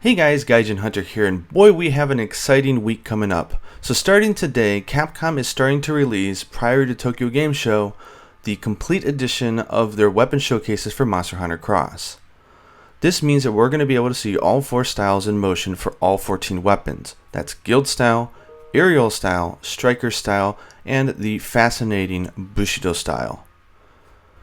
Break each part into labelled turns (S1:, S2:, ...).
S1: Hey guys, Gaijin Hunter here, and boy, we have an exciting week coming up. So starting today, Capcom is starting to release, prior to Tokyo Game Show, the complete edition of their weapon showcases for Monster Hunter Cross. This means that we're going to be able to see all 4 styles in motion for all 14 weapons. That's Guild Style, Aerial Style, Striker Style, and the fascinating Bushido Style.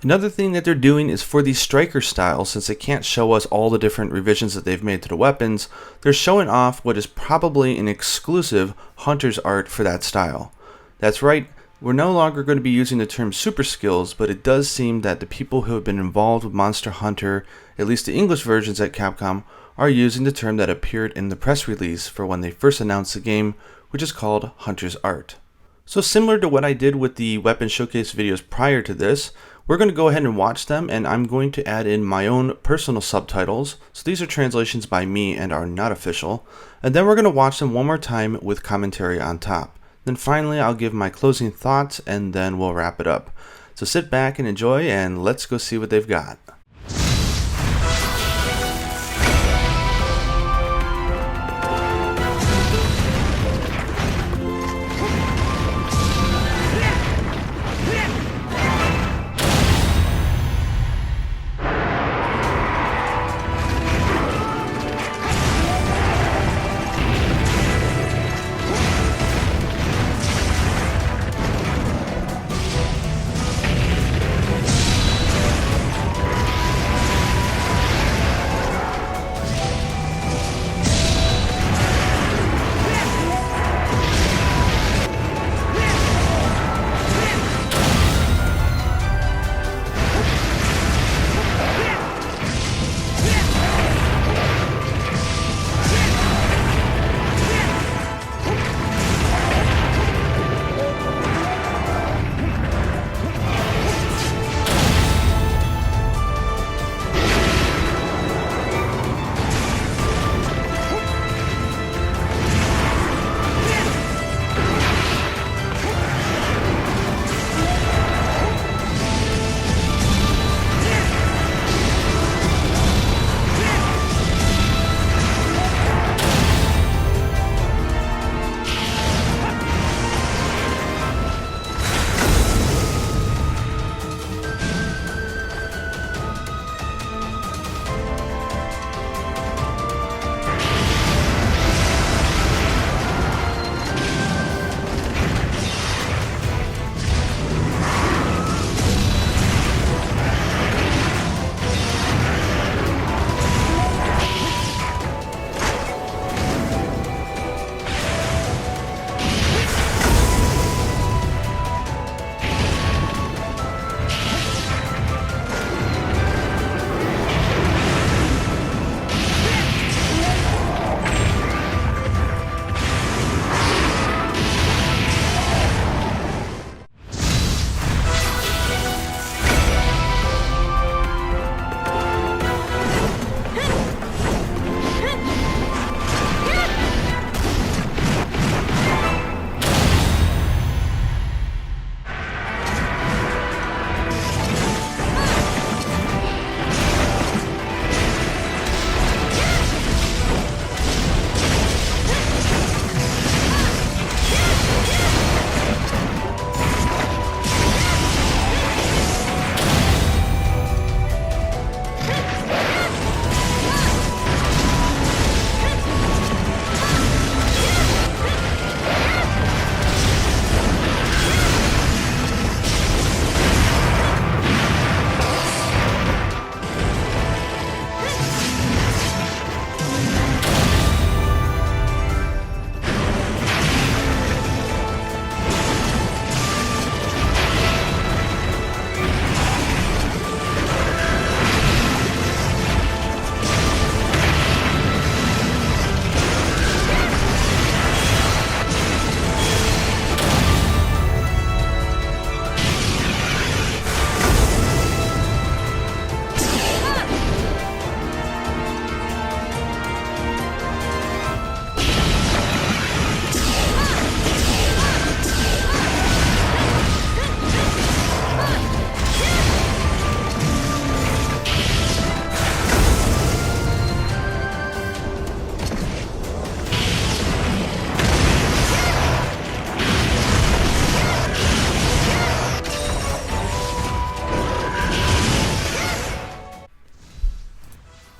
S1: Another thing that they're doing is for the Striker Style, since they can't show us all the different revisions that they've made to the weapons, they're showing off what is probably an exclusive Hunter's art for that style. That's right, we're no longer going to be using the term super skills, but it does seem that the people who have been involved with Monster Hunter, at least the English versions at Capcom, are using the term that appeared in the press release for when they first announced the game, which is called Hunter's Art. So similar to what I did with the weapon showcase videos prior to this, we're going to go ahead and watch them, and I'm going to add in my own personal subtitles. So these are translations by me and are not official. And then we're going to watch them one more time with commentary on top. Then finally I'll give my closing thoughts and then we'll wrap it up. So sit back and enjoy, and let's go see what they've got.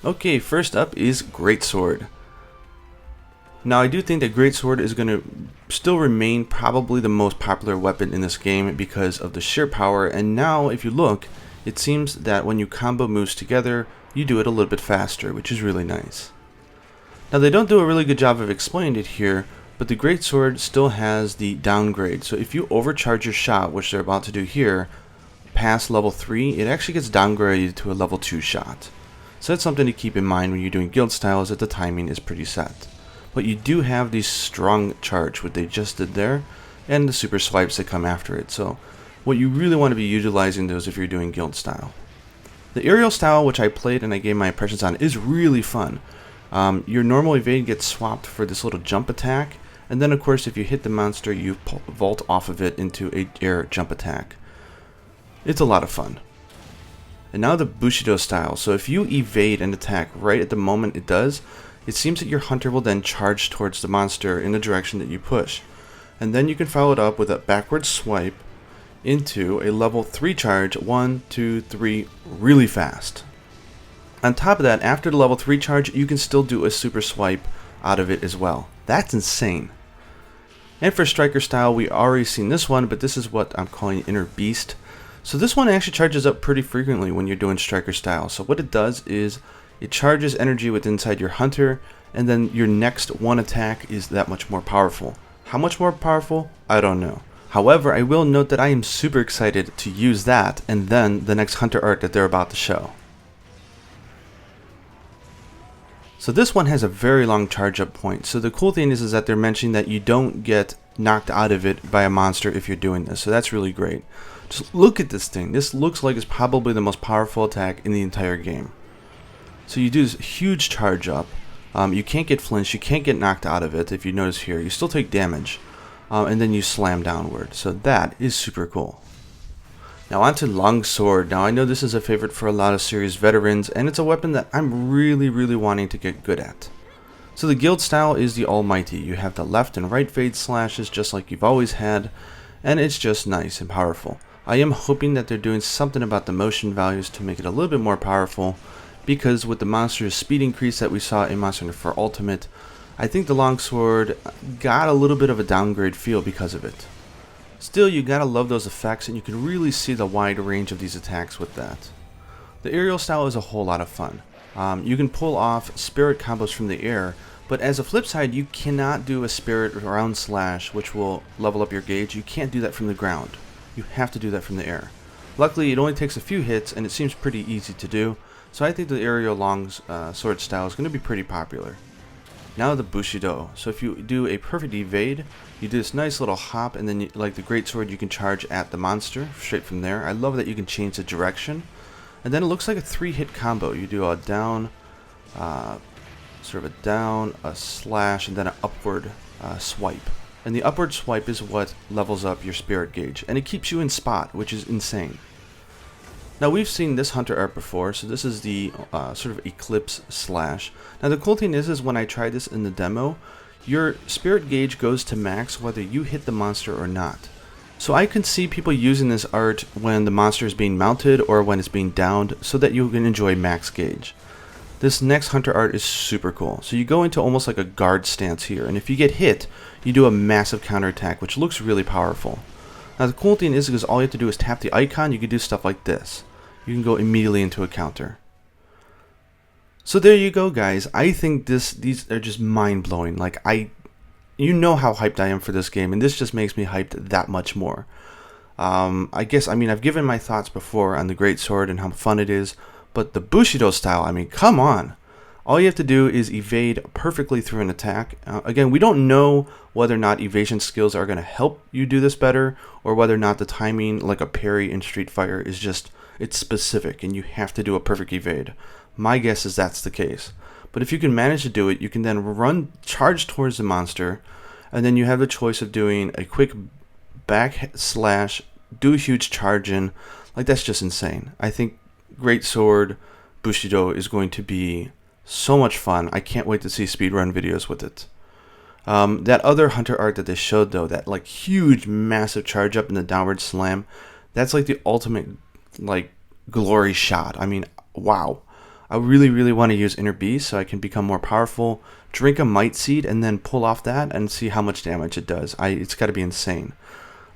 S1: Okay, first up is Greatsword. Now I do think that Greatsword is going to still remain probably the most popular weapon in this game because of the sheer power, and now if you look, it seems that when you combo moves together, you do it a little bit faster, which is really nice. Now they don't do a really good job of explaining it here, but the Greatsword still has the downgrade, so if you overcharge your shot, which they're about to do here, past level 3, it actually gets downgraded to a level 2 shot. So that's something to keep in mind when you're doing guild styles, that the timing is pretty set. But you do have the strong charge, what they just did there, and the super swipes that come after it. So what you really want to be utilizing those if you're doing guild style. The aerial style, which I played and I gave my impressions on, is really fun. Your normal evade gets swapped for this little jump attack, and then of course if you hit the monster, you vault off of it into a air jump attack. It's a lot of fun. And now the Bushido style. So if you evade an attack right at the moment it does, it seems that your hunter will then charge towards the monster in the direction that you push. And then you can follow it up with a backward swipe into a level 3 charge, 1, 2, 3, really fast. On top of that, after the level 3 charge, you can still do a super swipe out of it as well. That's insane. And for striker style, we already seen this one, but this is what I'm calling Inner Beast. So this one actually charges up pretty frequently when you're doing striker style. So what it does is it charges energy with inside your hunter, and then your next one attack is that much more powerful. How much more powerful? I don't know. However, I will note that I am super excited to use that and then the next hunter art that they're about to show. So this one has a very long charge up point. So the cool thing is that they're mentioning that you don't get knocked out of it by a monster if you're doing this. So that's really great. Just look at this thing. This looks like it's probably the most powerful attack in the entire game. So you do this huge charge up. You can't get flinched, you can't get knocked out of it if you notice here. You still take damage. And then you slam downward. So that is super cool. Now on to Longsword. Now I know this is a favorite for a lot of series veterans, and it's a weapon that I'm really wanting to get good at. So the guild style is the Almighty. You have the left and right fade slashes just like you've always had, and it's just nice and powerful. I am hoping that they're doing something about the motion values to make it a little bit more powerful, because with the monster's speed increase that we saw in Monster Hunter 4 Ultimate, I think the Longsword got a little bit of a downgrade feel because of it. Still, you gotta love those effects, and you can really see the wide range of these attacks with that. The aerial style is a whole lot of fun. You can pull off spirit combos from the air, but as a flip side, you cannot do a spirit round slash which will level up your gauge. You can't do that from the ground. You have to do that from the air. Luckily, it only takes a few hits, and it seems pretty easy to do, so I think the aerial sword style is going to be pretty popular. Now the Bushido. So if you do a perfect evade, you do this nice little hop, and then like the Greatsword, you can charge at the monster straight from there. I love that you can change the direction. And then it looks like a 3-hit combo. You do a down, sort of a down, a slash, and then an upward swipe. And the upward swipe is what levels up your spirit gauge, and it keeps you in spot, which is insane. Now we've seen this hunter art before, so this is the sort of eclipse slash. Now the cool thing is when I tried this in the demo, your spirit gauge goes to max whether you hit the monster or not. So I can see people using this art when the monster is being mounted or when it's being downed so that you can enjoy max gauge. This next hunter art is super cool. So you go into almost like a guard stance here, and if you get hit, you do a massive counterattack, which looks really powerful. Now the cool thing is because all you have to do is tap the icon, you can do stuff like this. You can go immediately into a counter. So there you go, guys. I think these are just mind-blowing. Like, you know how hyped I am for this game, and this just makes me hyped that much more. I mean, I've given my thoughts before on the Greatsword and how fun it is, but the Bushido style, I mean, come on. All you have to do is evade perfectly through an attack. Again, we don't know whether or not evasion skills are going to help you do this better, or whether or not the timing, like a parry in Street Fighter, is just, it's specific and you have to do a perfect evade. My guess is that's the case. But if you can manage to do it, you can then charge towards the monster, and then you have the choice of doing a quick back slash, do a huge charge in. Like, that's just insane. I think Greatsword Bushido is going to be so much fun. I can't wait to see speedrun videos with it. That other hunter art that they showed, though, that like huge massive charge up in the downward slam, that's like the ultimate like glory shot. I mean, wow. I really want to use Inner Beast so I can become more powerful, drink a Might Seed, and then pull off that and see how much damage it does. It's got to be insane.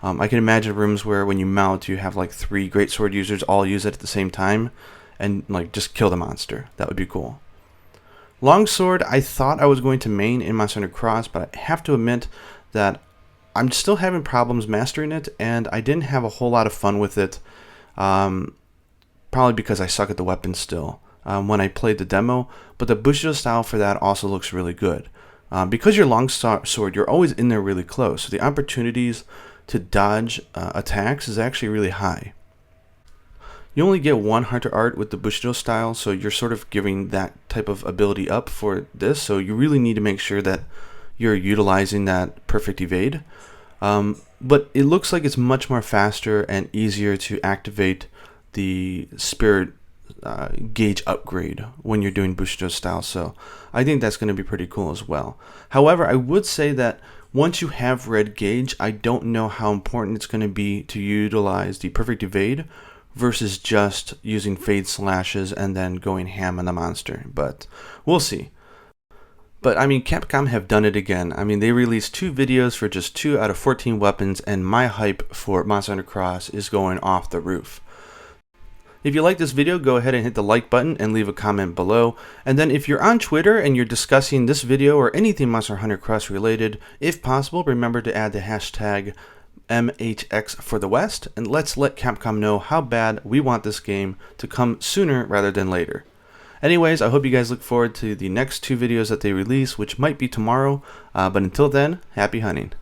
S1: I can imagine rooms where when you mount, you have like 3 greatsword users all use it at the same time, and like just kill the monster. That would be cool. Longsword, I thought I was going to main in Monster Hunter Cross, but I have to admit that I'm still having problems mastering it, and I didn't have a whole lot of fun with it. Probably because I suck at the weapon still when I played the demo, but the Bushido style for that also looks really good. Because you're longsword, you're always in there really close, so the opportunities to dodge attacks is actually really high. You only get 1 Hunter Art with the Bushido style, so you're sort of giving that type of ability up for this, so you really need to make sure that you're utilizing that perfect evade. But it looks like it's much more faster and easier to activate the spirit gauge upgrade when you're doing Bushido style, so I think that's going to be pretty cool as well. However, I would say that once you have red gauge, I don't know how important it's going to be to utilize the perfect evade versus just using fade slashes and then going ham on the monster, but we'll see. But I mean, Capcom have done it again. I mean, they released 2 videos for just 2 out of 14 weapons, and my hype for Monster Hunter Cross is going off the roof. If you like this video, go ahead and hit the like button and leave a comment below. And then if you're on Twitter and you're discussing this video or anything Monster Hunter Cross related, if possible, remember to add the hashtag MHX for the West, and let's let Capcom know how bad we want this game to come sooner rather than later. Anyways, I hope you guys look forward to the next 2 videos that they release, which might be tomorrow, but until then, happy hunting.